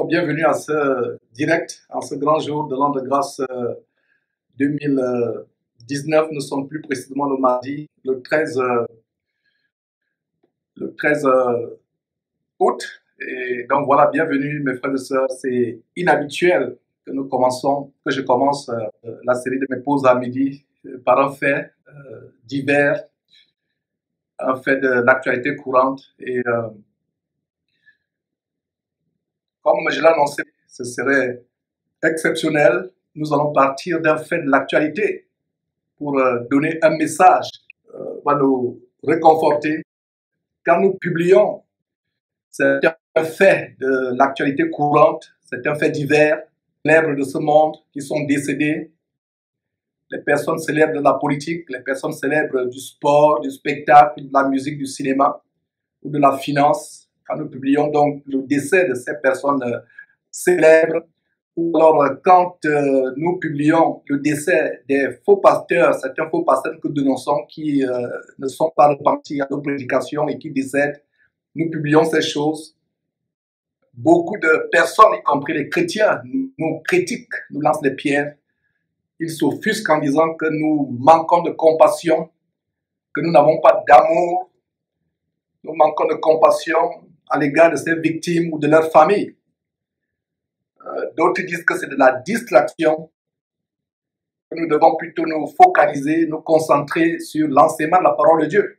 bienvenue à ce direct, en ce grand jour de l'an de grâce 2019. Nous sommes plus précisément le mardi, le 13 août. Et donc voilà, bienvenue mes frères et sœurs. C'est inhabituel que je commence la série de mes pauses à midi par un fait divers, un fait de l'actualité courante. Et comme je l'ai annoncé, ce serait exceptionnel. Nous allons partir d'un fait de l'actualité pour donner un message qui va nous réconforter. Quand nous publions, c'est un fait de l'actualité courante, c'est un fait divers, célèbres de ce monde qui sont décédés, les personnes célèbres de la politique, les personnes célèbres du sport, du spectacle, de la musique, du cinéma ou de la finance. Quand nous publions donc le décès de ces personnes célèbres, ou alors quand nous publions le décès des faux pasteurs, certains faux pasteurs que nous dénonçons qui ne sont pas repentis à nos prédications et qui décèdent, nous publions ces choses. Beaucoup de personnes, y compris les chrétiens, nous critiquent, nous lancent des pierres. Ils s'offusquent en disant que nous manquons de compassion, que nous n'avons pas d'amour, nous manquons de compassion à l'égard de ces victimes ou de leurs familles. D'autres disent que c'est de la distraction, que nous devons plutôt nous focaliser, nous concentrer sur l'enseignement de la parole de Dieu.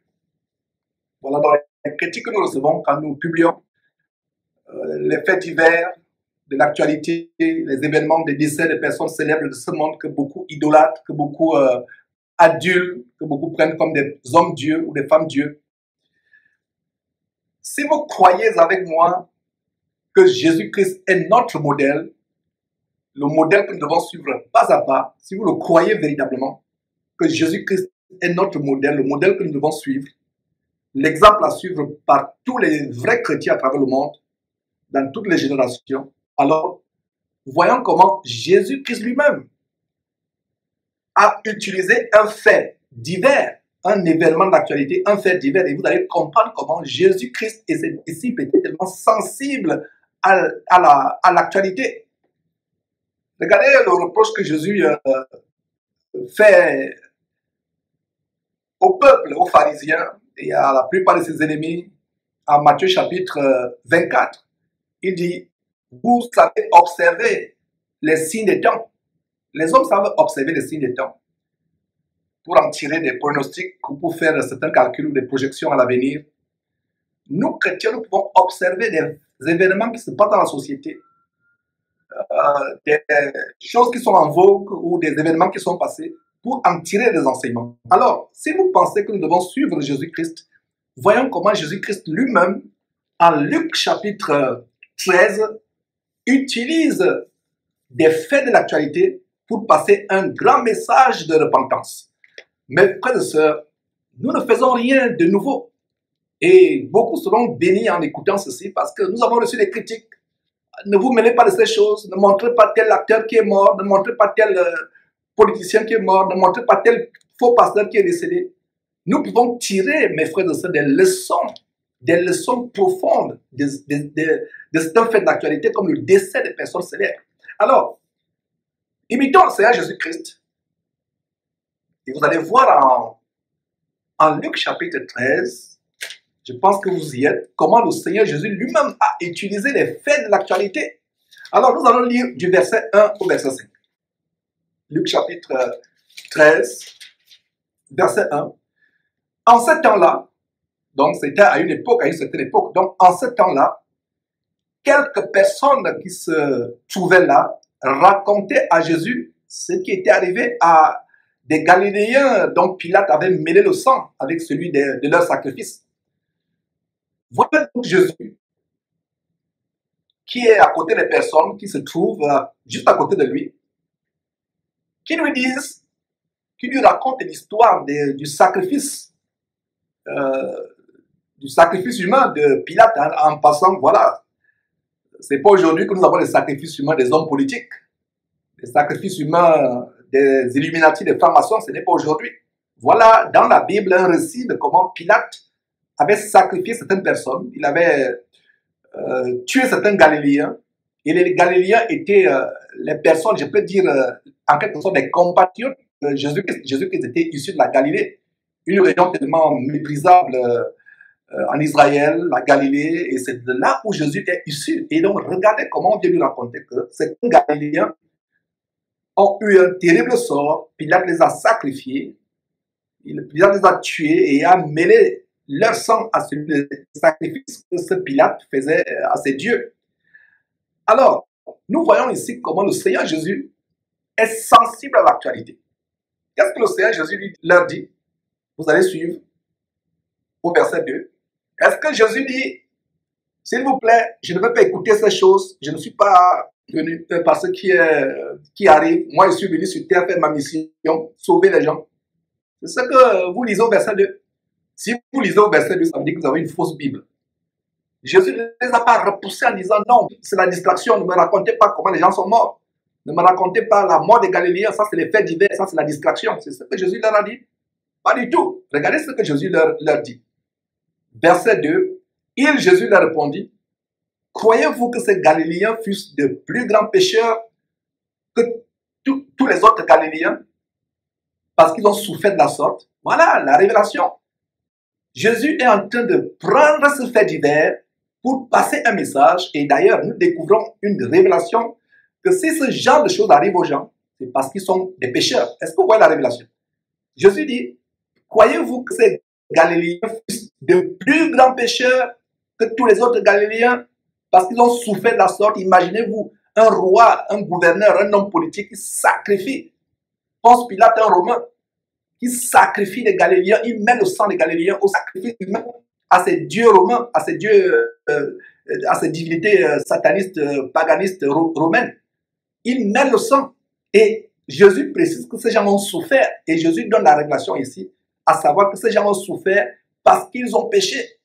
Voilà donc les critiques que nous recevons quand nous publions les faits divers de l'actualité, les événements des décès de personnes célèbres de ce monde que beaucoup idolâtrent, que beaucoup adulent, que beaucoup prennent comme des hommes dieux ou des femmes dieux. Si vous croyez avec moi que Jésus-Christ est notre modèle, le modèle que nous devons suivre pas à pas, si vous le croyez véritablement, que Jésus-Christ est notre modèle, le modèle que nous devons suivre, l'exemple à suivre par tous les vrais chrétiens à travers le monde, dans toutes les générations, alors voyons comment Jésus-Christ lui-même a utilisé un fait divers, un événement d'actualité, un fait divers, et vous allez comprendre comment Jésus-Christ et ses disciples étaient tellement sensibles à l'actualité. Regardez le reproche que Jésus fait au peuple, aux pharisiens et à la plupart de ses ennemis, en Matthieu chapitre 24. Il dit, vous savez observer les signes des temps. Les hommes savent observer les signes des temps pour en tirer des pronostics ou pour faire certains calculs ou des projections à l'avenir. Nous, chrétiens, nous pouvons observer des événements qui se passent dans la société, des choses qui sont en vogue ou des événements qui sont passés pour en tirer des enseignements. Alors, si vous pensez que nous devons suivre Jésus-Christ, voyons comment Jésus-Christ lui-même, en Luc chapitre 13, utilise des faits de l'actualité pour passer un grand message de repentance. Mes frères et sœurs, nous ne faisons rien de nouveau. Et beaucoup seront bénis en écoutant ceci parce que nous avons reçu des critiques. Ne vous mêlez pas de ces choses, ne montrez pas tel acteur qui est mort, ne montrez pas tel politicien qui est mort, ne montrez pas tel faux pasteur qui est décédé. Nous pouvons tirer, mes frères et sœurs, des leçons profondes de certains faits d'actualité comme le décès des personnes célèbres. Alors, imitons le Seigneur Jésus-Christ et vous allez voir en Luc chapitre 13, je pense que vous y êtes, comment le Seigneur Jésus lui-même a utilisé les faits de l'actualité. Alors, nous allons lire du verset 1 au verset 5. Luc chapitre 13, verset 1. En ce temps-là, donc c'était à une certaine époque, donc en ce temps-là, quelques personnes qui se trouvaient là racontaient à Jésus ce qui était arrivé à des Galiléens dont Pilate avait mêlé le sang avec celui de leur sacrifice. Voilà donc Jésus qui est à côté des personnes qui se trouvent juste à côté de lui, qui lui racontent l'histoire du sacrifice humain de Pilate, en passant, voilà. C'est pas aujourd'hui que nous avons les sacrifices humains des hommes politiques. Les sacrifices humains des Illuminati, des francs-maçons, ce n'est pas aujourd'hui. Voilà dans la Bible un récit de comment Pilate avait sacrifié certaines personnes. Il avait tué certains Galiléens Et les Galiléens étaient les personnes, je peux dire, en quelque sorte des compatriotes de Jésus-Christ était issu de la Galilée, une région tellement méprisable en Israël, la Galilée, et c'est de là où Jésus est issu. Et donc, regardez comment on vient lui raconter que ces Galiléens ont eu un terrible sort, Pilate les a sacrifiés, Pilate les a tués et a mêlé leur sang à celui des sacrifices que ce Pilate faisait à ses dieux. Alors, nous voyons ici comment le Seigneur Jésus est sensible à l'actualité. Qu'est-ce que le Seigneur Jésus leur dit? Vous allez suivre au verset 2. Est-ce que Jésus dit, s'il vous plaît, je ne veux pas écouter ces choses, je ne suis pas venu par ce qui arrive, moi je suis venu sur terre faire ma mission, sauver les gens. C'est ce que vous lisez au verset 2. Si vous lisez au verset 2, ça veut dire que vous avez une fausse Bible. Jésus ne les a pas repoussés en disant non, c'est la distraction, ne me racontez pas comment les gens sont morts. Ne me racontez pas la mort des Galiléens, ça c'est les faits divers, ça c'est la distraction. C'est ce que Jésus leur a dit. Pas du tout. Regardez ce que Jésus leur dit. Verset 2, Jésus leur répondit, croyez-vous que ces Galiléens fussent de plus grands pécheurs que tous les autres Galiléens parce qu'ils ont souffert de la sorte? Voilà la révélation. Jésus est en train de prendre ce fait divers pour passer un message. Et d'ailleurs, nous découvrons une révélation que si ce genre de choses arrive aux gens, c'est parce qu'ils sont des pécheurs. Est-ce que vous voyez la révélation? Jésus dit, croyez-vous que ces Galiléens fussent de plus grands pécheurs que tous les autres Galiléens parce qu'ils ont souffert de la sorte? Imaginez-vous un roi, un gouverneur, un homme politique qui sacrifie. Ponce Pilate, un Romain, qui sacrifie les Galiléens, il met le sang des Galiléens au sacrifice humain à ces dieux romains, à ces dieux, à ces divinités satanistes, paganistes romaines. Il met le sang. Et Jésus précise que ces gens ont souffert. Et Jésus donne la révélation ici, à savoir que ces gens ont souffert parce qu'ils ont péché.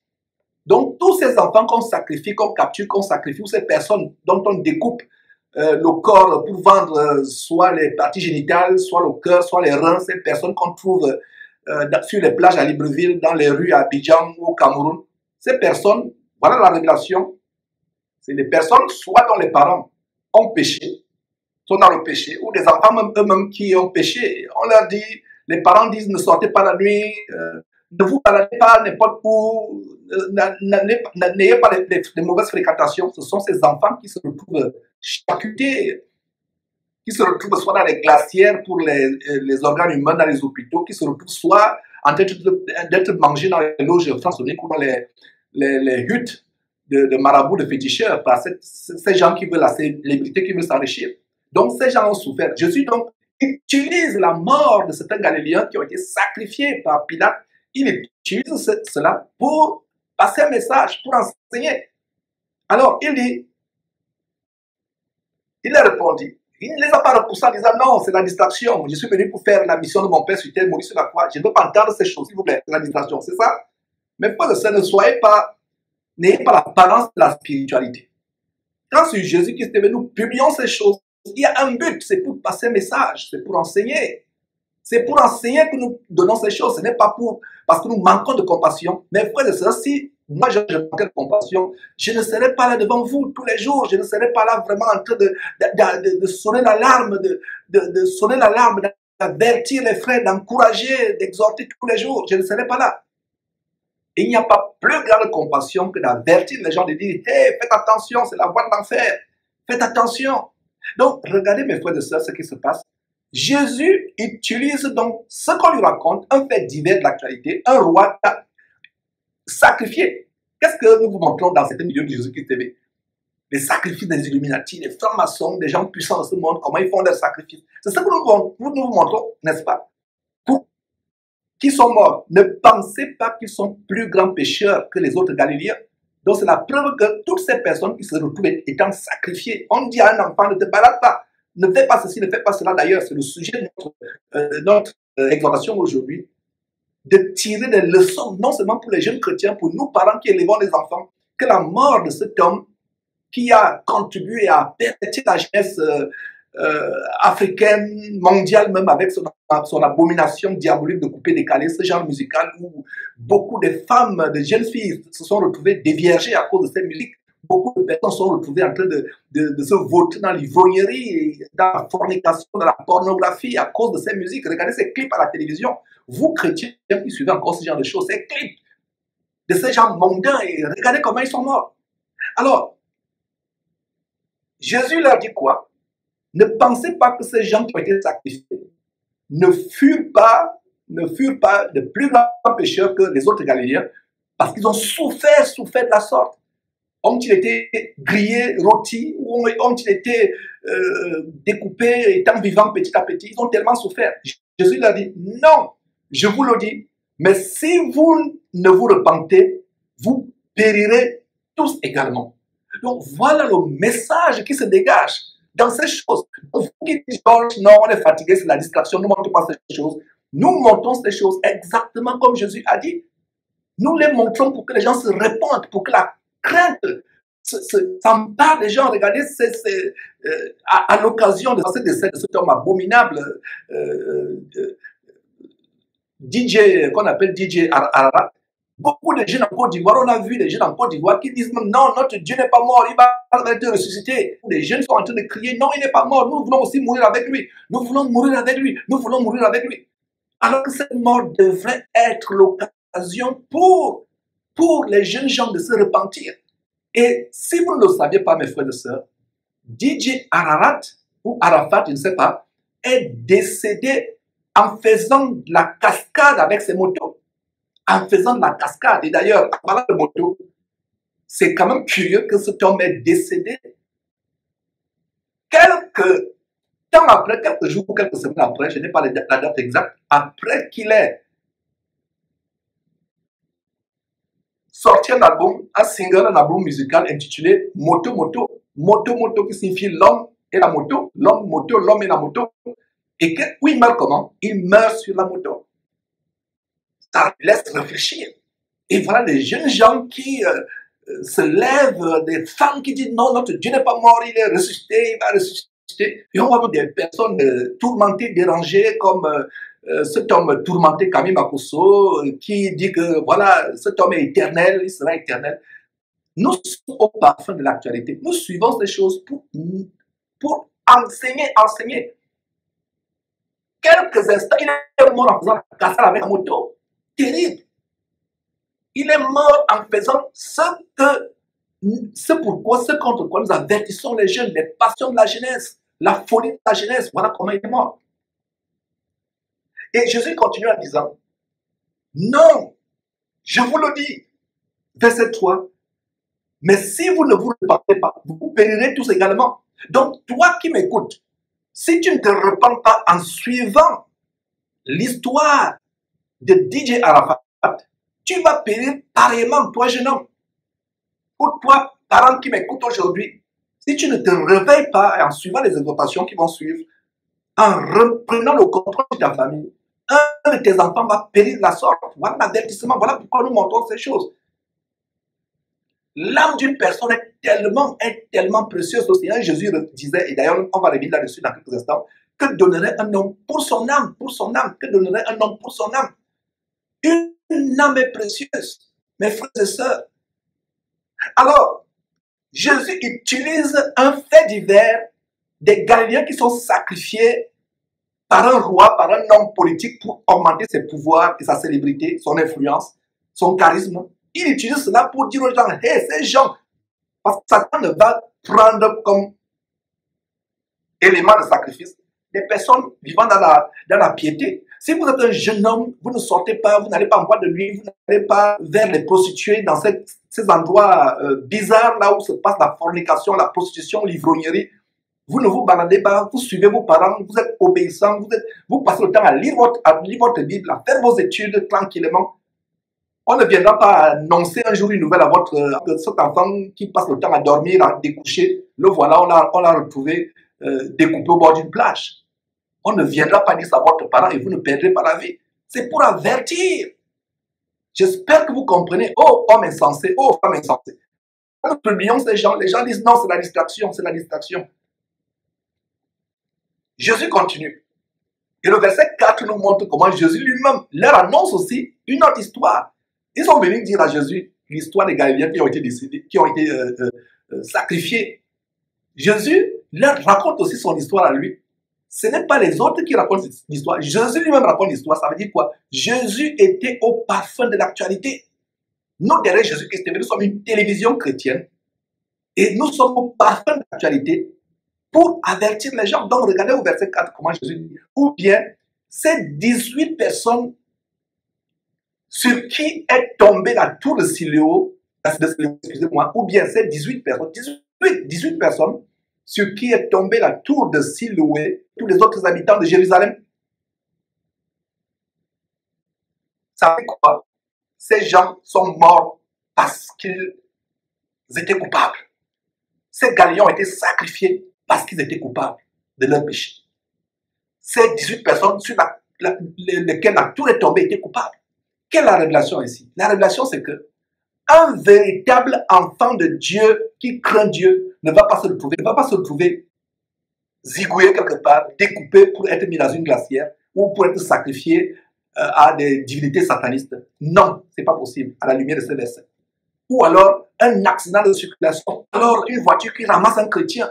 Donc, tous ces enfants qu'on sacrifie, qu'on capture, qu'on sacrifie, ou ces personnes dont on découpe le corps pour vendre soit les parties génitales, soit le cœur, soit les reins, ces personnes qu'on trouve sur les plages à Libreville, dans les rues à Abidjan ou au Cameroun, ces personnes, voilà la révélation, c'est des personnes soit dont les parents ont péché, sont dans le péché, ou des enfants eux-mêmes qui ont péché. On leur dit, les parents disent ne sortez pas la nuit, ne vous baladez pas n'importe où, n'ayez pas les mauvaises fréquentations. Ce sont ces enfants qui se retrouvent charcutés, qui se retrouvent soit dans les glacières pour les organes humains dans les hôpitaux, qui se retrouvent soit en train d'être mangés dans les loges franc-maçonniques ou dans les huttes de marabouts, de féticheurs, par ces gens qui veulent la célébrité, qui veulent s'enrichir. Donc ces gens ont souffert. Jésus donc utilise la mort de certains Galiléens qui ont été sacrifiés par Pilate. Il utilise cela pour passer un message, pour enseigner. Alors il dit, il a répondu, il ne les a pas repoussés en disant non, c'est la distraction. Je suis venu pour faire la mission de mon Père sur terre, mourir sur la croix. Je ne veux pas entendre ces choses, s'il vous plaît, c'est la distraction, c'est ça? Mais pas de ça, n'ayez pas l'apparence de la spiritualité. Quand c'est Jésus-Christ est venu, nous publions ces choses. Il y a un but, c'est pour passer un message, c'est pour enseigner. C'est pour enseigner que nous donnons ces choses. Ce n'est pas parce que nous manquons de compassion. Mais frère de ça, si moi je manquais de compassion, je ne serais pas là devant vous tous les jours. Je ne serais pas là vraiment en train de sonner l'alarme, de sonner l'alarme, d'avertir les frères, d'encourager, d'exhorter tous les jours. Je ne serais pas là. Et il n'y a pas plus grande compassion que d'avertir les gens, de dire, hey, faites attention, c'est la voie de l'enfer. Faites attention. Donc, regardez mes frères et sœurs ce qui se passe. Jésus utilise donc ce qu'on lui raconte, un fait divers de l'actualité, un roi qui a sacrifié. Qu'est-ce que nous vous montrons dans certains milieux de Jésus-Christ TV? Les sacrifices des Illuminati, des francs-maçons, des gens puissants de ce monde, comment ils font leurs sacrifices. C'est ce que nous vous montrons, n'est-ce pas? Pour qui sont morts, ne pensez pas qu'ils sont plus grands pécheurs que les autres Galiléens. Donc c'est la preuve que toutes ces personnes qui se retrouvent étant sacrifiées, on dit à un enfant, ne te balade pas, ne fais pas ceci, ne fais pas cela. D'ailleurs, c'est le sujet de notre exhortation aujourd'hui, de tirer des leçons, non seulement pour les jeunes chrétiens, pour nous parents qui élevons les enfants, que la mort de cet homme qui a contribué à perpétuer la jeunesse africaine, mondiale même, avec son abomination diabolique de couper décalé, ce genre musical où beaucoup de femmes, de jeunes filles se sont retrouvées déviergées à cause de cette musique. beaucoup de personnes sont retrouvées en train de se vautrer dans l'ivrognerie, dans la fornication, dans la pornographie à cause de ces musiques. Regardez ces clips à la télévision. Vous, chrétiens, qui suivez encore ce genre de choses, ces clips de ces gens mondains, et regardez comment ils sont morts. Alors, Jésus leur dit quoi? Ne pensez pas que ces gens qui ont été sacrifiés ne furent pas de plus grands pécheurs que les autres Galiléens, parce qu'ils ont souffert de la sorte. Ont-ils été grillés, rôtis, ou ont-ils été découpés, étant vivants petit à petit? Ils ont tellement souffert. Jésus leur dit, non, je vous le dis, mais si vous ne vous repentez, vous périrez tous également. Donc voilà le message qui se dégage dans ces choses. Donc, vous qui dites, non, on est fatigué, c'est la distraction, nous ne montrons pas ces choses. Nous montrons ces choses exactement comme Jésus a dit. Nous les montrons pour que les gens se répandent, pour que la crainte s'empare des gens. Regardez, à l'occasion de ce décès de cet homme abominable, DJ, qu'on appelle DJ Ararat, beaucoup de jeunes en Côte d'Ivoire, on a vu des jeunes en Côte d'Ivoire qui disent non, notre Dieu n'est pas mort, il va être ressuscité. Les jeunes sont en train de crier, non, il n'est pas mort, nous voulons aussi mourir avec lui, nous voulons mourir avec lui, nous voulons mourir avec lui. Alors que cette mort devrait être l'occasion pour les jeunes gens de se repentir. Et si vous ne le saviez pas, mes frères et sœurs, DJ Ararat, ou Arafat, je ne sais pas, est décédé en faisant de la cascade avec ses motos. En faisant de la cascade. Et d'ailleurs, en parlant de moto, c'est quand même curieux que cet homme est décédé quelques temps après, quelques jours ou quelques semaines après, je n'ai pas la date exacte, après qu'il ait sorti un album, un single, un album musical intitulé Moto Moto. Moto Moto qui signifie l'homme et la moto, l'homme moto, l'homme et la moto. Et que, où il meurt comment? Il meurt sur la moto. Ça laisse réfléchir. Et voilà des jeunes gens qui se lèvent, des femmes qui disent non, notre Dieu n'est pas mort, il est ressuscité, il va ressusciter. Et on va voir des personnes tourmentées, dérangées, comme cet homme tourmenté, Camille Makosso, qui dit que voilà, cet homme est éternel, il sera éternel. Nous sommes au parfum de l'actualité. Nous suivons ces choses pour enseigner. Quelques instants, il est mort en faisant la cascade avec la moto. Terrible. Il est mort en faisant ce contre quoi nous avertissons les jeunes, les passions de la jeunesse, la folie de la jeunesse. Voilà comment il est mort. Et Jésus continue en disant, non, je vous le dis, verset 3, mais si vous ne vous repentez pas, vous périrez tous également. Donc, toi qui m'écoutes, si tu ne te repens pas en suivant l'histoire de DJ Arafat, tu vas périr pareillement, toi jeune homme. Pour toi, parent qui m'écoute aujourd'hui, si tu ne te réveilles pas en suivant les exhortations qui vont suivre, en reprenant le contrôle de ta famille, un de tes enfants va périr de la sorte. Voilà l'avertissement, voilà pourquoi nous montrons ces choses. L'âme d'une personne est tellement précieuse. Le Seigneur Jésus disait, et d'ailleurs on va revenir là-dessus dans quelques instants, que donnerait un homme pour son âme, que donnerait un homme pour son âme. Une âme est précieuse, mes frères et sœurs. Alors, Jésus utilise un fait divers des Galiléens qui sont sacrifiés par un roi, par un homme politique pour augmenter ses pouvoirs et sa célébrité, son influence, son charisme. Il utilise cela pour dire aux gens, hey, ces gens, parce que Satan ne va prendre comme élément de sacrifice des personnes vivant dans la piété. Si vous êtes un jeune homme, vous ne sortez pas, vous n'allez pas en boîte de nuit, vous n'allez pas vers les prostituées dans ces endroits bizarres là où se passe la fornication, la prostitution, l'ivrognerie. Vous ne vous baladez pas, vous suivez vos parents, vous êtes obéissants, vous passez le temps à lire votre Bible, à faire vos études tranquillement. On ne viendra pas annoncer un jour une nouvelle à cet enfant qui passe le temps à dormir, à découcher. Le voilà, on l'a retrouvé découpé au bord d'une plage. On ne viendra pas dire ça à votre parent et vous ne perdrez pas la vie. C'est pour avertir. J'espère que vous comprenez. Oh, homme insensé, oh, femme insensée. Nous publions ces gens, les gens disent non, c'est la distraction, c'est la distraction. Jésus continue. Et le verset 4 nous montre comment Jésus lui-même leur annonce aussi une autre histoire. Ils sont venus dire à Jésus l'histoire des Galiléens qui ont été décédés, qui ont été sacrifiés. Jésus leur raconte aussi son histoire à lui. Ce n'est pas les autres qui racontent l'histoire. Jésus lui-même raconte l'histoire. Ça veut dire quoi? Jésus était au parfum de l'actualité. Nous, derrière Jésus-Christ, nous sommes une télévision chrétienne et nous sommes au parfum de l'actualité pour avertir les gens. Donc, regardez au verset 4 comment Jésus dit. Ou bien, ces 18 personnes sur qui est tombée la tour de Siloé, excusez-moi, ou bien ces 18 personnes, 18 personnes sur qui est tombée la tour de Siloé, tous les autres habitants de Jérusalem. Ça fait quoi? Ces gens sont morts parce qu'ils étaient coupables. Ces Galiléens ont été sacrifiés parce qu'ils étaient coupables de leur péché. Ces 18 personnes sur lesquelles la tour est tombée étaient coupables. Quelle est la révélation ici? La révélation, c'est que un véritable enfant de Dieu qui craint Dieu ne va pas se retrouver zigouillé quelque part, découpé pour être mis dans une glacière ou pour être sacrifié à des divinités satanistes. Non, ce n'est pas possible à la lumière de ce verset. Ou alors un accident de circulation, alors une voiture qui ramasse un chrétien.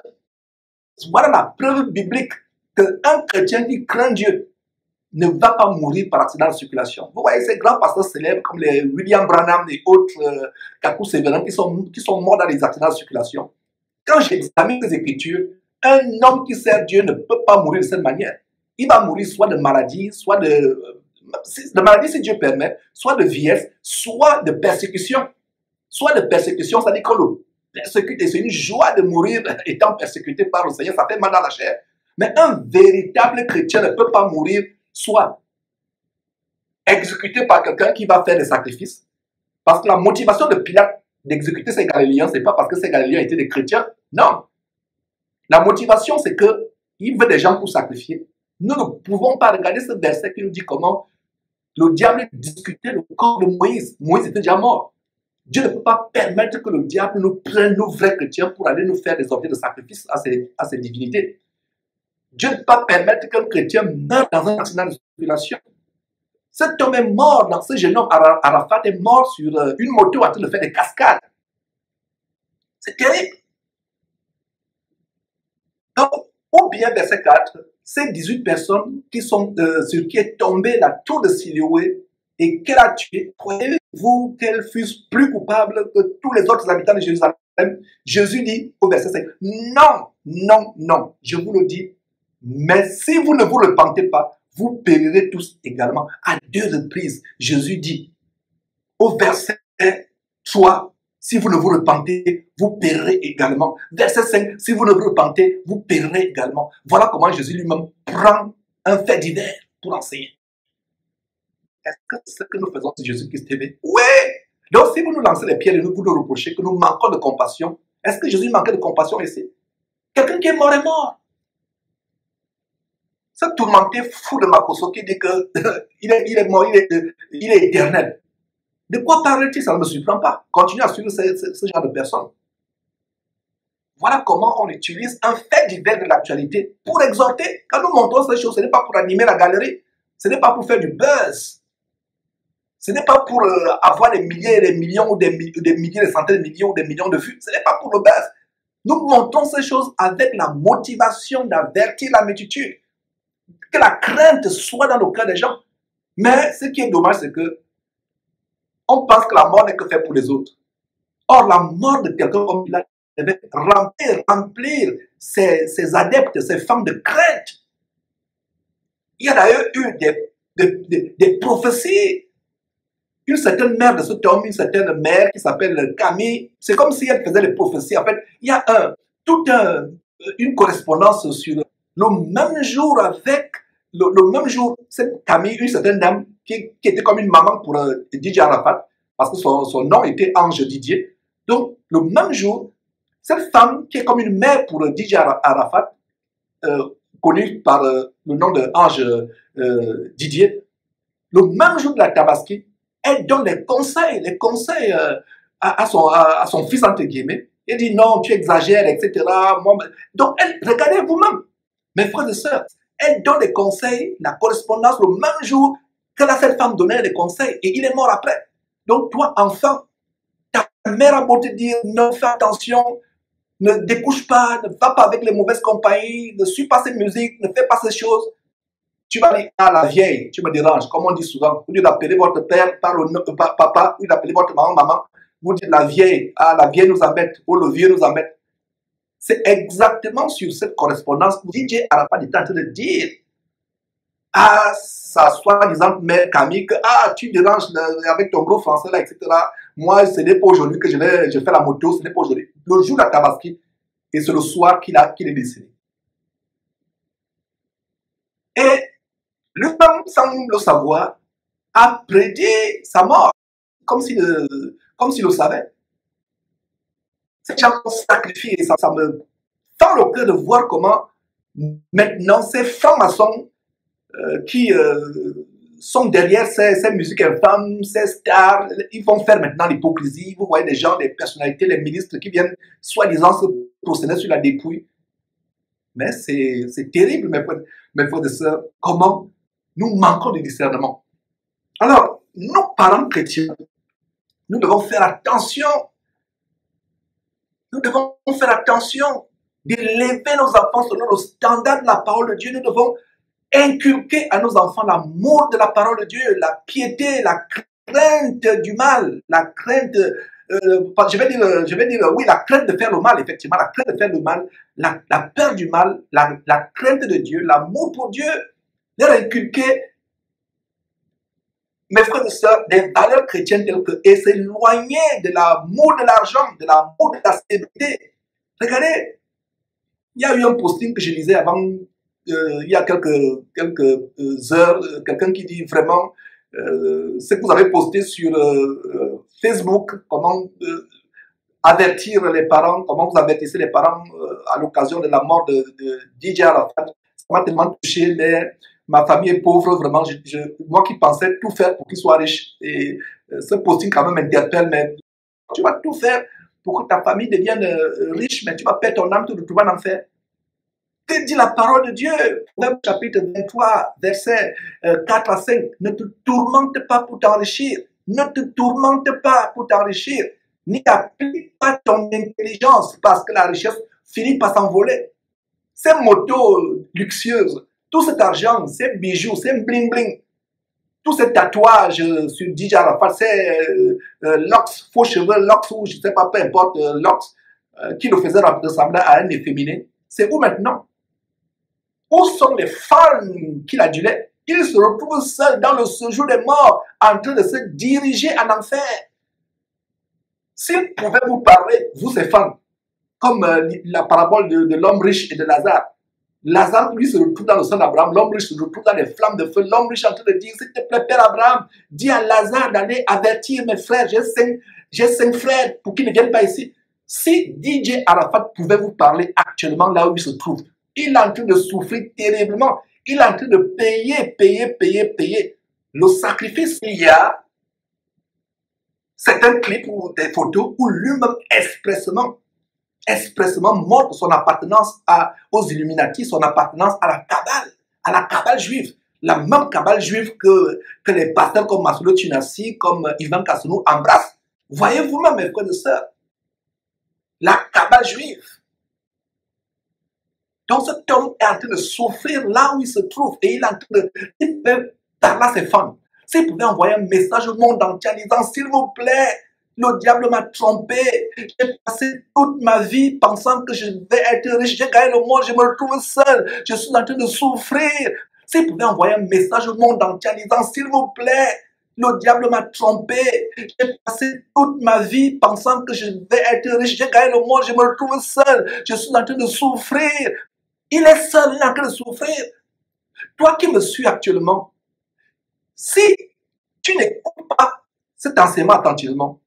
Voilà la preuve biblique qu'un chrétien qui craint Dieu ne va pas mourir par accident de circulation. Vous voyez ces grands pasteurs célèbres comme les William Branham et autres Kakou Severin qui sont morts dans les accidents de circulation. Quand j'examine les Écritures, un homme qui sert Dieu ne peut pas mourir de cette manière. Il va mourir soit de maladie, soit de maladie si Dieu permet, soit de vieillesse, soit de persécution. Soit de persécution, ça dit qu'on le persécute et c'est une joie de mourir étant persécuté par le Seigneur, ça fait mal dans la chair. Mais un véritable chrétien ne peut pas mourir soit exécuté par quelqu'un qui va faire des sacrifices. Parce que la motivation de Pilate d'exécuter ces Galiléens, ce n'est pas parce que ces Galiléens étaient des chrétiens. Non. La motivation, c'est qu'il veut des gens pour sacrifier. Nous ne pouvons pas regarder ce verset qui nous dit comment le diable discutait le corps de Moïse. Moïse était déjà mort. Dieu ne peut pas permettre que le diable nous prenne, nos vrais chrétiens, pour aller nous faire des objets de sacrifice à ces divinités. Dieu ne peut pas permettre qu'un chrétien meure dans un accident de circulation. Cet homme est mort, dans ce jeune homme, Arafat est mort sur une moto en train de faire des cascades. C'est terrible. Donc, ou bien verset 4, ces 18 personnes qui sont, sur qui est tombée la tour de Siloé et qu'elle a tué, croyez-vous qu'elles fussent plus coupables que tous les autres habitants de Jérusalem? Jésus dit au verset 5, non, non, non, je vous le dis, mais si vous ne vous repentez pas, vous périrez tous également. À 2 reprises, Jésus dit au verset 3, si vous ne vous repentez, vous périrez également. Verset 5, si vous ne vous repentez, vous périrez également. Voilà comment Jésus lui-même prend un fait divers pour enseigner. Est-ce que c'est ce que nous faisons sur Jésus-Christ TV? Oui! Donc si vous nous lancez les pierres et vous nous reprochez que nous manquons de compassion, est-ce que Jésus manquait de compassion ici? Quelqu'un qui est mort est mort. Ce tourmenté fou de Makoso qui dit qu'il est mort, il est éternel. De quoi parle-t-il? Ça ne me surprend pas. Continuez à suivre ce genre de personnes. Voilà comment on utilise un fait divers de l'actualité pour exhorter. Quand nous montrons ces choses, ce n'est pas pour animer la galerie. Ce n'est pas pour faire du buzz. Ce n'est pas pour avoir des milliers, des millions, ou des milliers, des centaines de millions, ou des millions de vues. Ce n'est pas pour le buzz. Nous montrons ces choses avec la motivation d'avertir la multitude. Que la crainte soit dans le cœur des gens. Mais ce qui est dommage, c'est que on pense que la mort n'est que faite pour les autres. Or, la mort de quelqu'un comme il devait remplir ses adeptes, ses femmes de crainte. Il y a d'ailleurs eu des prophéties. Une certaine mère de cet homme, une certaine mère qui s'appelle Camille, c'est comme si elle faisait des prophéties. En fait, il y a une correspondance sur le même jour avec, le même jour, cette Camille, une certaine dame qui était comme une maman pour Didier Arafat, parce que son nom était Ange Didier. Donc, le même jour, cette femme qui est comme une mère pour Didier Arafat, connue par le nom de Ange Didier, le même jour de la Tabaski, elle donne les conseils à son fils, entre guillemets. Elle dit non, tu exagères, etc. Donc, regardez vous-même, mes frères et sœurs, elle donne des conseils, la correspondance, le même jour que cette femme donnait des conseils, et il est mort après. Donc, toi, enfant, ta mère a beau te dire non, fais attention, ne découche pas, ne va pas avec les mauvaises compagnies, ne suis pas ces musiques, ne fais pas ces choses. Tu vas dire, ah la vieille, tu me déranges, comme on dit souvent. Au lieu d'appeler votre père par le nom, papa, au lieu d'appeler votre maman, maman, vous dites la vieille, ah la vieille nous embête, ou le vieux nous embête. C'est exactement sur cette correspondance que DJ Arafat est en train de dire à sa soi-disant mère Camille que ah, tu déranges avec ton gros français là, etc. Moi, ce n'est pas aujourd'hui que je fais la moto, ce n'est pas aujourd'hui. Le jour de la Tabaski, et c'est le soir qu'il est décédé. Et lui-même, sans le savoir, a prédit sa mort, comme s'il le savait. Ces gens ont sacrifié, et ça me fend le cœur de voir comment maintenant ces francs-maçons qui sont derrière ces musiques infâmes, ces stars, ils vont faire maintenant l'hypocrisie. Vous voyez des gens, des personnalités, les ministres qui viennent soi-disant se procéder sur la dépouille. Mais c'est terrible, mes frères et sœurs, comment nous manquons de discernement. Alors, nous, parents chrétiens, nous devons faire attention. Nous devons faire attention d'élever nos enfants selon le standard de la parole de Dieu. Nous devons inculquer à nos enfants l'amour de la parole de Dieu, la piété, la crainte du mal, la crainte, je vais dire, oui, la crainte de faire le mal, effectivement, la crainte de faire le mal, la peur du mal, la crainte de Dieu, l'amour pour Dieu, leur inculquer, mes frères et sœurs, des valeurs chrétiennes telles que, et s'éloigner de l'amour de l'argent, de l'amour de la célébrité. Regardez, il y a eu un posting que je lisais avant, il y a quelques heures, quelqu'un qui dit vraiment ce que vous avez posté sur Facebook, comment avertir les parents, comment vous avertissez les parents à l'occasion de la mort de DJ Arafat. Ça m'a tellement touché, mais ma famille est pauvre, vraiment, moi qui pensais tout faire pour qu'il soit riche. Et ce posting quand même m'interpelle, mais tu vas tout faire pour que ta famille devienne riche, mais tu vas perdre ton âme, tu te retrouves en enfer. Que dit la parole de Dieu? Proverbe chapitre 23, versets 4 à 5. Ne te tourmente pas pour t'enrichir. Ne te tourmente pas pour t'enrichir. N'y applique pas ton intelligence parce que la richesse finit par s'envoler. Ces motos luxueuses, tout cet argent, ces bijoux, ces bling-bling, tous ces tatouages sur DJ Arafat, ces locks, faux cheveux, locks ou je ne sais pas, peu importe, locks, qui le faisaient ressembler à un efféminé, c'est où maintenant? Où sont les fans qu'il adulait? Il se retrouve seul dans le séjour des morts, en train de se diriger en enfer. S'il pouvait vous parler, vous ces fans, comme la parabole de l'homme riche et de Lazare. Lazare, lui, se retrouve dans le sang d'Abraham. L'homme riche se retrouve dans les flammes de feu. L'homme riche est en train de dire, s'il te plaît, Père Abraham, dis à Lazare d'aller avertir mes frères. J'ai 5 frères pour qu'ils ne viennent pas ici. Si DJ Arafat pouvait vous parler actuellement là où il se trouve, il est en train de souffrir terriblement. Il est en train de payer. Le sacrifice qu'il y a, c'est un clip ou des photos où lui-même expressément montre son appartenance aux Illuminati, son appartenance à la cabale juive. La même cabale juive que les pasteurs comme Massoud Tunassi, comme Ivan Kassonou embrassent. Voyez vous-même, mes frères et sœurs, la cabale juive. Donc cet homme est en train de souffrir là où il se trouve et il est en train de parler à ses fans. S'il pouvait envoyer un message au monde entier en disant, s'il vous plaît, le diable m'a trompé, j'ai passé toute ma vie pensant que je vais être riche, j'ai gagné le monde, je me retrouve seul, je suis en train de souffrir. S'il pouvait envoyer un message au monde entier en disant, s'il vous plaît, le diable m'a trompé, j'ai passé toute ma vie pensant que je vais être riche, j'ai gagné le monde, je me retrouve seul, je suis en train de souffrir. Il est seul, il est en train de souffrir. Toi qui me suis actuellement, si tu n'écoutes pas cet enseignement attentivement,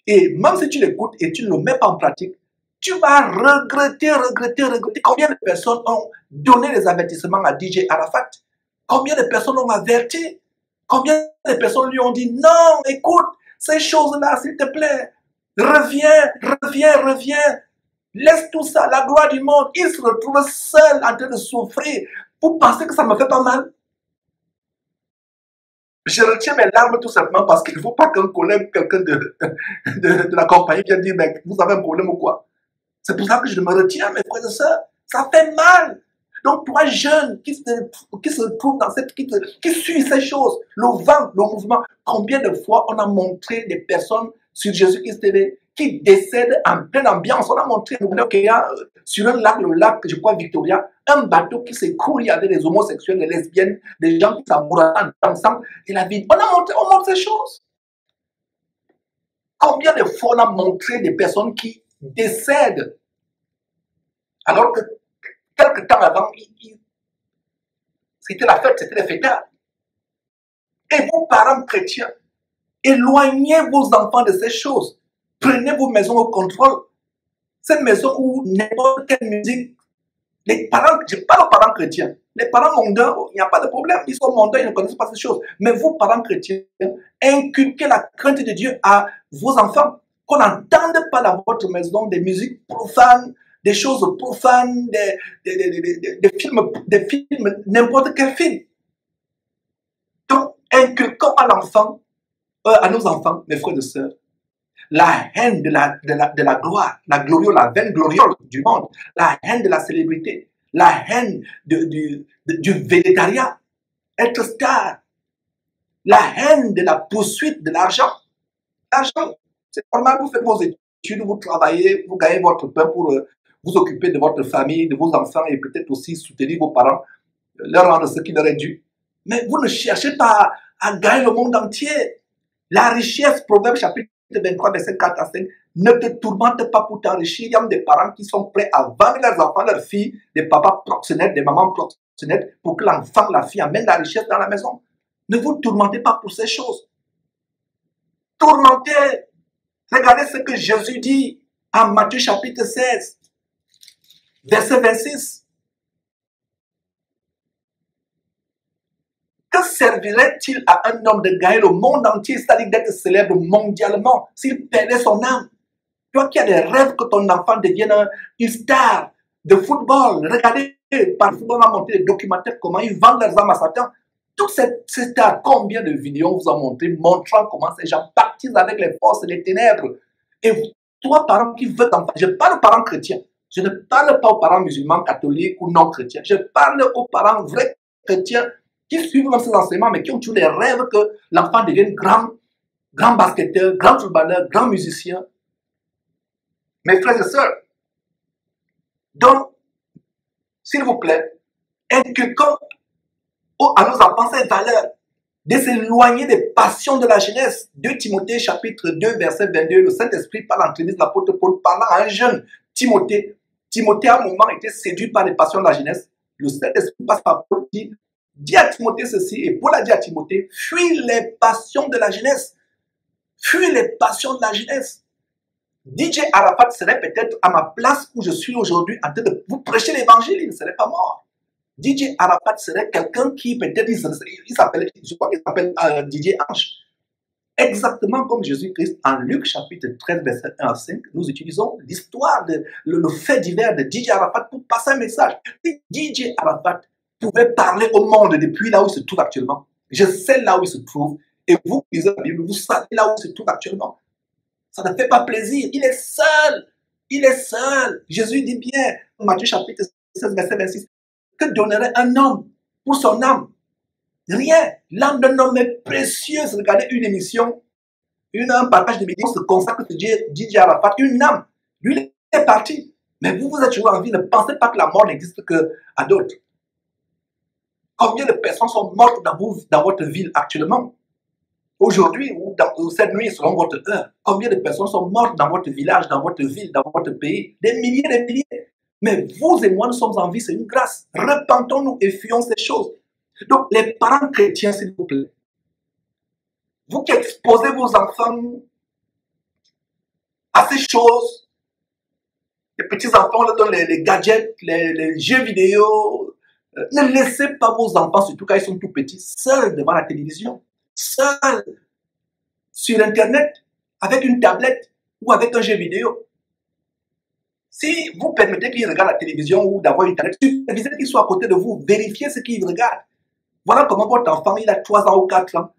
et même si tu l'écoutes et tu ne le mets pas en pratique, tu vas regretter. Combien de personnes ont donné des avertissements à DJ Arafat? Combien de personnes l'ont averti? Combien de personnes lui ont dit, non, écoute, ces choses-là, s'il te plaît, reviens. Laisse tout ça, la gloire du monde. Il se retrouve seul en train de souffrir. Vous pensez que ça me fait pas mal? Je retiens mes larmes tout simplement parce qu'il ne faut pas qu'un collègue, quelqu'un de la compagnie vienne dire, mais vous avez un problème ou quoi? C'est pour ça que je me retiens, mes frères et sœurs. Ça fait mal. Donc, toi, jeune, qui se trouve dans qui suit ces choses, le vent, le mouvement, combien de fois on a montré des personnes sur Jésus-Christ TV qui décèdent en pleine ambiance. On a montré qu'il y a sur un lac, le lac, je crois, Victoria, un bateau qui s'écoule, il y avait des homosexuels, des lesbiennes, des gens qui s'amourent ensemble, et la vie. On montre ces choses. Combien de fois on a montré des personnes qui décèdent alors que quelque temps avant, c'était la fête, c'était les fêtards. Et vous, parents chrétiens, éloignez vos enfants de ces choses. Prenez vos maisons au contrôle. Cette maison où n'importe quelle musique, les parents, je parle aux parents chrétiens, les parents mondains, il n'y a pas de problème, ils sont mondains, ils ne connaissent pas ces choses. Mais vous, parents chrétiens, inculquez la crainte de Dieu à vos enfants, qu'on n'entende pas dans votre maison des musiques profanes, des choses profanes, des films, n'importe quel film. Donc, inculquons à nos enfants, mes frères et sœurs, la haine de la gloire, la vaine gloriole du monde, la haine de la célébrité, la haine du végétariat, être star, la haine de la poursuite de l'argent. L'argent, c'est normal, vous faites vos études, vous travaillez, vous gagnez votre pain pour vous occuper de votre famille, de vos enfants et peut-être aussi soutenir vos parents, leur rendre ce qui leur est dû. Mais vous ne cherchez pas à gagner le monde entier. La richesse, Proverbe chapitre 23, verset 4 à 5, ne te tourmente pas pour t'enrichir. Il y a des parents qui sont prêts à vendre leurs enfants, leurs filles, des papas proxénètes, des mamans proxénètes, pour que l'enfant, la fille amène la richesse dans la maison. Ne vous tourmentez pas pour ces choses. Tourmentez. Regardez ce que Jésus dit en Matthieu chapitre 16, verset 26. Que servirait-il à un homme de gagner le monde entier, c'est-à-dire d'être célèbre mondialement, s'il perdait son âme? Toi qui as des rêves que ton enfant devienne une star de football, regardez, par le football, on a monté des documentaires, comment ils vendent leurs âmes à Satan. Toutes ces stars, combien de vidéos on vous a montré montrant comment ces gens baptisent avec les forces des ténèbres. Et toi, parents qui veulent t'enfant, je parle aux parents chrétiens, je ne parle pas aux parents musulmans, catholiques ou non chrétiens, je parle aux parents vrais chrétiens qui suivent ces enseignements, mais qui ont toujours les rêves que l'enfant devienne grand basketteur, grand footballeur, grand musicien. Mes frères et sœurs, donc, s'il vous plaît, inculquons à nos enfants ces valeurs, de s'éloigner des passions de la jeunesse. 2 Timothée chapitre 2, verset 22, le Saint-Esprit par l'entremise de l'apôtre Paul parlant à un jeune Timothée. Timothée à un moment était séduit par les passions de la jeunesse. Le Saint-Esprit passe par Paul, dit à Timothée ceci, et Paul a dit à Timothée, fuis les passions de la jeunesse. Fuis les passions de la jeunesse. DJ Arafat serait peut-être à ma place où je suis aujourd'hui en train de vous prêcher l'évangile, il ne serait pas mort. DJ Arafat serait quelqu'un qui peut-être, je crois qu'il s'appelle DJ Ange. Exactement comme Jésus-Christ en Luc chapitre 13, verset 1 à 5, nous utilisons l'histoire, le fait divers de DJ Arafat pour passer un message. Si DJ Arafat pouvait parler au monde depuis là où il se trouve actuellement, je sais là où il se trouve, et vous qui lisez la Bible, vous savez là où il se trouve actuellement. Ça ne fait pas plaisir, il est seul, il est seul. Jésus dit bien, Matthieu chapitre 16, verset 26, que donnerait un homme pour son âme? Rien. L'âme d'un homme est précieuse. Regardez une émission, un partage de vidéos se consacre à DJ Arafat, une âme. Lui, il est parti. Mais vous êtes toujours en vie. Ne pensez pas que la mort n'existe qu'à d'autres. Combien de personnes sont mortes dans votre ville actuellement? Aujourd'hui, ou cette nuit, selon votre heure, combien de personnes sont mortes dans votre village, dans votre ville, dans votre pays? Des milliers, des milliers. Mais vous et moi, nous sommes en vie, c'est une grâce. Repentons-nous et fuyons ces choses. Donc, les parents chrétiens, s'il vous plaît, vous qui exposez vos enfants à ces choses, les petits-enfants leur donnent les gadgets, les jeux vidéo, ne laissez pas vos enfants, surtout quand ils sont tout petits, seuls devant la télévision, seuls sur Internet, avec une tablette ou avec un jeu vidéo. Si vous permettez qu'ils regardent la télévision ou d'avoir une tablette, supervisez qu'ils soient à côté de vous, vérifiez ce qu'ils regardent. Voilà comment votre enfant, il a 3 ans ou 4 ans.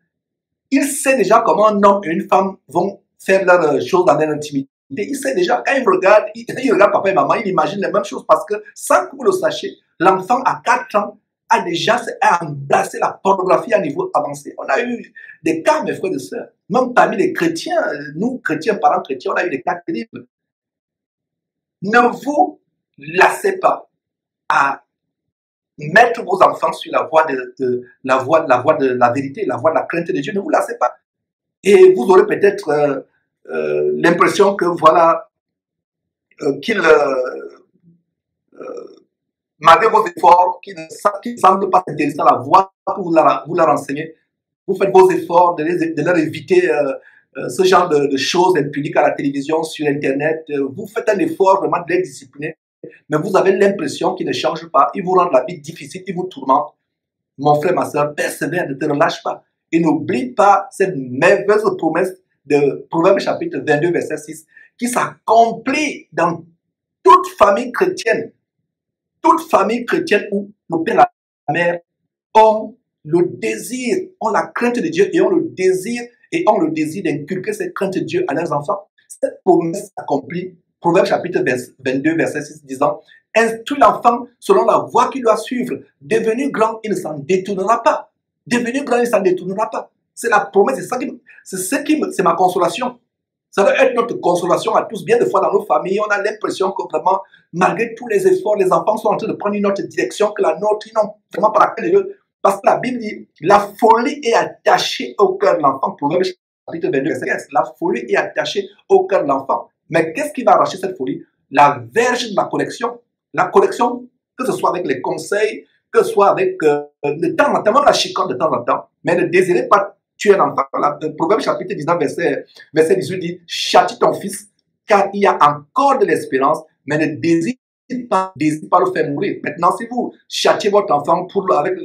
Il sait déjà comment un homme et une femme vont faire leurs choses dans leur intimité. Il sait déjà, quand il regarde papa et maman, il imagine les mêmes choses parce que sans que vous le sachiez, l'enfant à 4 ans a déjà embrassé la pornographie à niveau avancé. On a eu des cas, mes frères et sœurs, même parmi les chrétiens, nous chrétiens, parents chrétiens, on a eu des cas terribles. Ne vous lassez pas à mettre vos enfants sur la voie de la vérité, la voie de la crainte de Dieu. Ne vous lassez pas. Et vous aurez peut-être l'impression que voilà, qu'il malgré vos efforts, qui ne semblent pas s'intéresser à la voie que vous leur enseignez, vous faites vos efforts de leur éviter ce genre de choses impudiques à la télévision, sur Internet. Vous faites un effort vraiment de les discipliner, mais vous avez l'impression qu'ils ne changent pas. Ils vous rendent la vie difficile, ils vous tourmentent. Mon frère, ma soeur, persévère, ne te relâche pas. Et n'oublie pas cette merveilleuse promesse de Proverbes chapitre 22, verset 6, qui s'accomplit dans toute famille chrétienne. Toute famille chrétienne où le père et la mère ont le désir, ont la crainte de Dieu et ont le désir d'inculquer cette crainte de Dieu à leurs enfants. Cette promesse s'accomplit. Proverbes chapitre 22, verset 6, disant: instruis l'enfant selon la voie qu'il doit suivre. Devenu grand, il ne s'en détournera pas. Devenu grand, il ne s'en détournera pas. C'est la promesse, c'est ma consolation. Ça doit être notre consolation à tous. Bien des fois dans nos familles, on a l'impression que vraiment, malgré tous les efforts, les enfants sont en train de prendre une autre direction que la nôtre. Ils n'ont vraiment pas la Dieu. Parce que la Bible dit, la folie est attachée au cœur de l'enfant. Proverbe chapitre 22, verset 15. La folie est attachée au cœur de l'enfant. Mais qu'est-ce qui va arracher cette folie? La verge de la correction. La correction, que ce soit avec les conseils, que ce soit avec de temps en temps, même la chicotte de temps en temps. Mais ne désirez pas tuer un enfant. Le Proverbe chapitre 19, verset 18 dit: châtie ton fils, car il y a encore de l'espérance, mais ne désire pas le faire mourir. Maintenant, si vous châtiez votre enfant avec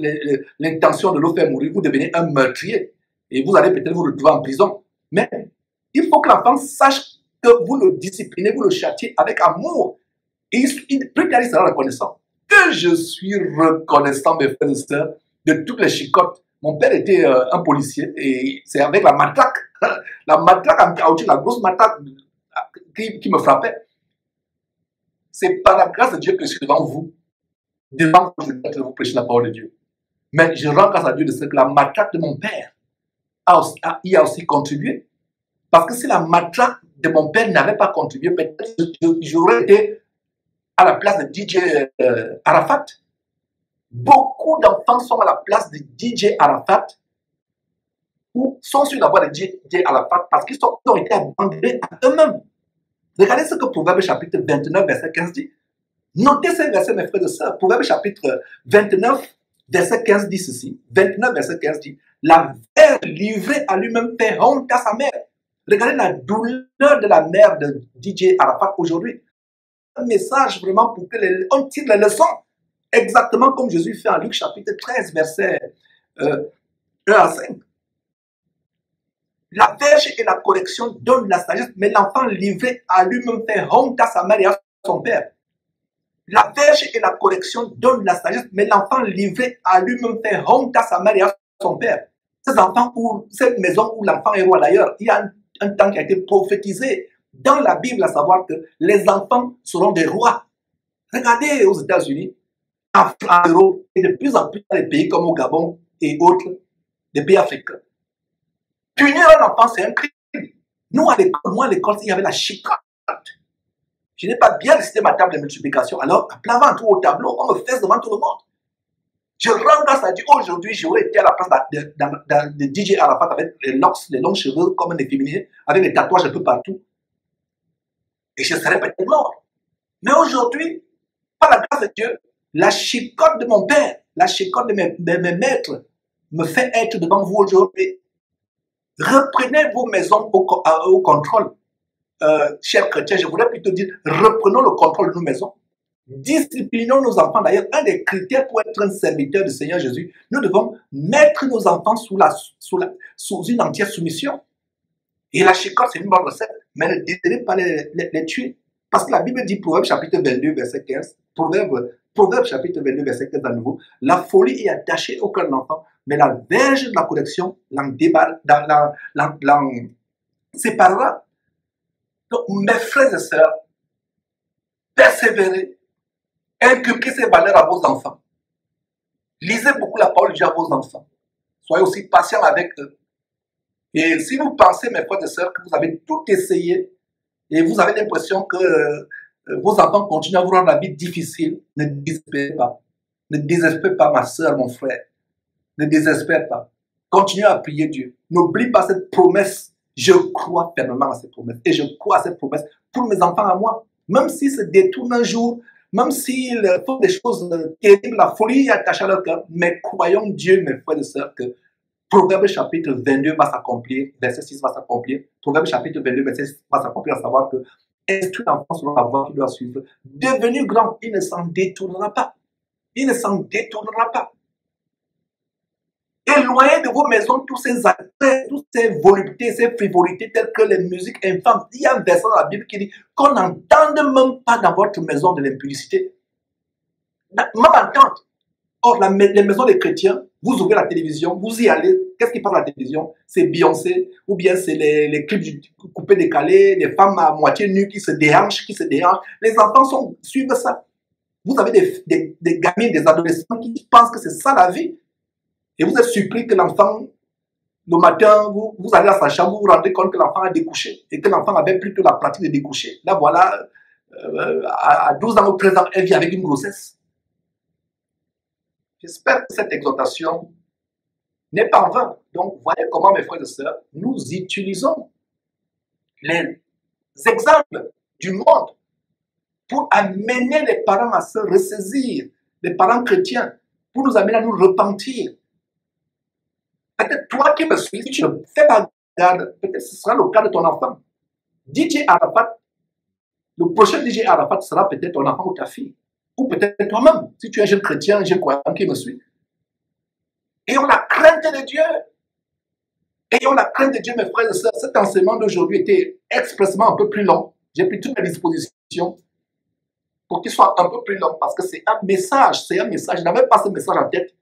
l'intention de le faire mourir, vous devenez un meurtrier. Et vous allez peut-être vous retrouver en prison. Mais il faut que l'enfant sache que vous le disciplinez, vous le châtiez avec amour. Et plus tard, il sera reconnaissant. Que je suis reconnaissant, mes frères et sœurs, de toutes les chicottes. Mon père était un policier et c'est avec la matraque en caoutchouc, la grosse matraque qui me frappait. C'est par la grâce de Dieu que je suis devant vous. Devant vous, je vais vous prêcher la parole de Dieu. Mais je rends grâce à Dieu de ce que la matraque de mon père y a aussi contribué. Parce que si la matraque de mon père n'avait pas contribué, peut-être j'aurais été à la place de DJ Arafat. Beaucoup d'enfants sont à la place de DJ Arafat ou sont sur la voie de DJ Arafat parce qu'ils ont été abandonnés à eux-mêmes. Regardez ce que Proverbe chapitre 29, verset 15 dit. Notez ces versets, mes frères et sœurs. Proverbe chapitre 29, verset 15 dit ceci. 29, verset 15 dit: la mère livrée à lui-même fait honte à sa mère. Regardez la douleur de la mère de DJ Arafat aujourd'hui. Un message vraiment pour que on tire les leçons. Exactement comme Jésus fait en Luc chapitre 13, verset 1 à 5. La verge et la correction donnent la sagesse, mais l'enfant livré à lui-même fait honte à sa mère et à son père. La verge et la correction donnent la sagesse, mais l'enfant livré à lui-même fait honte à sa mère et à son père. Ces enfants, cette maison où l'enfant est roi d'ailleurs, il y a un temps qui a été prophétisé dans la Bible, à savoir que les enfants seront des rois. Regardez aux États-Unis, en Europe et de plus en plus dans les pays comme au Gabon et autres, des pays africains. Punir un enfant, c'est un crime. Moi, à l'école, il y avait la chicotte. Je n'ai pas bien récité ma table de multiplication. Alors, à plat ventre ou au tableau, on me fesse devant tout le monde. Je rends grâce à Dieu. Aujourd'hui, j'aurais été à la place de DJ Arafat avec les longs cheveux comme un efféminé, avec des tatouages un peu partout. Et je serais peut-être mort. Mais aujourd'hui, par la grâce de Dieu, la chicotte de mon père, la chicotte de mes maîtres me fait être devant vous aujourd'hui. Reprenez vos maisons au contrôle. Chers chrétiens, je voudrais plutôt dire, reprenons le contrôle de nos maisons. Disciplinons nos enfants. D'ailleurs, un des critères pour être un serviteur du Seigneur Jésus, nous devons mettre nos enfants sous une entière soumission. Et la chicotte, c'est une bonne recette, mais ne désirez pas les tuer. Parce que la Bible dit, Proverbe chapitre 22, verset 15, Proverbe chapitre 22, verset 15 à nouveau, la folie est attachée au cœur de l'enfant, mais la verge de la correction l'en séparera. Donc, mes frères et sœurs, persévérez, inculquez ces valeurs à vos enfants. Lisez beaucoup la parole de Dieu à vos enfants. Soyez aussi patients avec eux. Et si vous pensez, mes frères et sœurs, que vous avez tout essayé et vous avez l'impression que vos enfants continuent à vous rendre la vie difficile, ne désespérez pas. Ne désespère pas, ma sœur, mon frère. Ne désespère pas. Continuez à prier Dieu. N'oublie pas cette promesse. Je crois fermement à cette promesse. Et je crois à cette promesse pour mes enfants à moi. Même s'ils se détournent un jour, même s'ils font des choses terribles, la folie est attachée à leur cœur, mais croyons Dieu, mes frères et sœurs, que Proverbe chapitre 22 va s'accomplir, verset 6 va s'accomplir. Proverbe chapitre 22, verset 6 va s'accomplir, à savoir que instruit l'enfant selon la voie qu'il doit suivre. Devenu grand, il ne s'en détournera pas. Il ne s'en détournera pas. Éloignez de vos maisons tous ces attraits, toutes ces voluptés, ces frivolités telles que les musiques infâmes. Il y a un verset dans la Bible qui dit qu'on n'entende même pas dans votre maison de l'impudicité. Même entente. Or, les maisons des chrétiens, vous ouvrez la télévision, vous y allez. Qu'est-ce qui passe à la télévision? C'est Beyoncé, ou bien c'est les clips coupés décalés, les femmes à moitié nues qui se déhanchent, Les enfants suivent ça. Vous avez des gamins, des adolescents qui pensent que c'est ça la vie. Et vous êtes surpris que l'enfant, le matin, vous allez à sa chambre, vous vous rendez compte que l'enfant a découché et que l'enfant avait plutôt la pratique de découcher. Là, voilà, à 12 ans ou 13 ans, elle vit avec une grossesse. J'espère que cette exhortation n'est pas en vain. Donc, voyez comment, mes frères et sœurs, nous utilisons les exemples du monde pour amener les parents à se ressaisir, les parents chrétiens, pour nous amener à nous repentir. Peut-être toi qui me suis, si tu ne fais pas garde, peut-être ce sera le cas de ton enfant. DJ Arafat, le prochain DJ Arafat sera peut-être ton enfant ou ta fille. Ou peut-être toi-même, si tu es un jeune chrétien, un jeune croyant qui me suit. Ayons la crainte de Dieu. Ayons la crainte de Dieu, mes frères et sœurs. Cet enseignement d'aujourd'hui était expressément un peu plus long. J'ai pris toutes mes dispositions pour qu'il soit un peu plus long, parce que c'est un message, Je n'avais pas ce message en tête.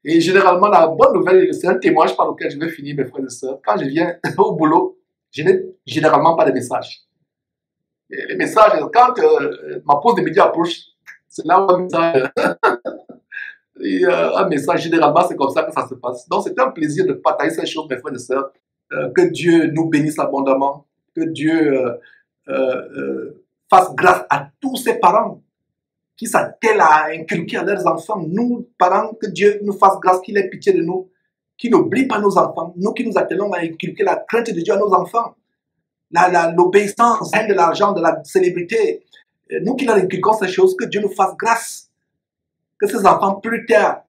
Et généralement, la bonne nouvelle, c'est un témoignage par lequel je vais finir, mes frères et sœurs. Quand je viens au boulot, je n'ai généralement pas de message. Et les messages, quand ma pause de midi approche, c'est là où un message, généralement, c'est comme ça que ça se passe. Donc, c'est un plaisir de partager ces choses, mes frères et sœurs. Que Dieu nous bénisse abondamment. Que Dieu fasse grâce à tous ces parents qui s'attellent à inculquer à leurs enfants. Nous, parents, que Dieu nous fasse grâce, qu'il ait pitié de nous, qu'il n'oublie pas nos enfants. Nous qui nous attelons à inculquer la crainte de Dieu à nos enfants. L'obéissance, de l'argent, de la célébrité. Nous qui leur inculquons ces choses, que Dieu nous fasse grâce. Que ces enfants, plus tard,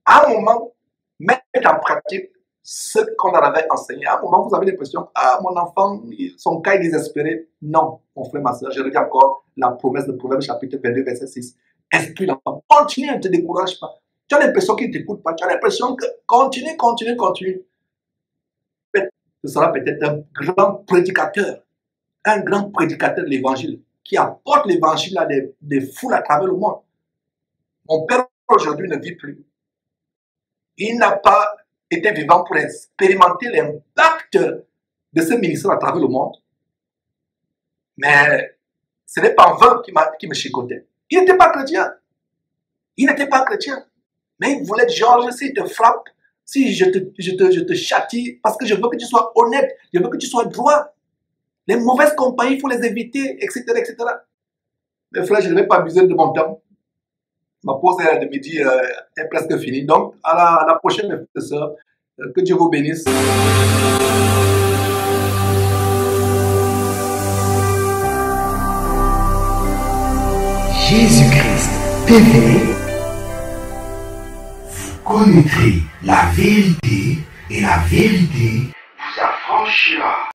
à un moment, mettent en pratique ce qu'on leur avait enseigné. À un moment, vous avez l'impression, ah, mon enfant, son cas est désespéré. Non, mon frère, ma soeur, je reviens encore la promesse de Proverbe chapitre 22, verset 6. Instruis l'enfant. Continue, ne te décourage pas. Tu as l'impression qu'il ne t'écoute pas. Tu as l'impression que continue. Ce sera peut-être un grand prédicateur de l'évangile, qui apporte l'évangile à des foules à travers le monde. Mon père aujourd'hui ne vit plus. Il n'a pas été vivant pour expérimenter l'impact de ce ministère à travers le monde. Mais ce n'est pas en vain qui me chicotait. Il n'était pas chrétien. Mais il voulait, Georges, s'il te frappe, si je te châtie, parce que je veux que tu sois honnête, je veux que tu sois droit. Les mauvaises compagnies, il faut les éviter, etc., etc. Mes frères, je ne vais pas abuser de mon temps. Ma pause de midi est presque finie. Donc, à la prochaine, mes frères et sœurs. Que Dieu vous bénisse. Jésus-Christ TV. Vous connaîtrez la vérité et la vérité vous affranchira.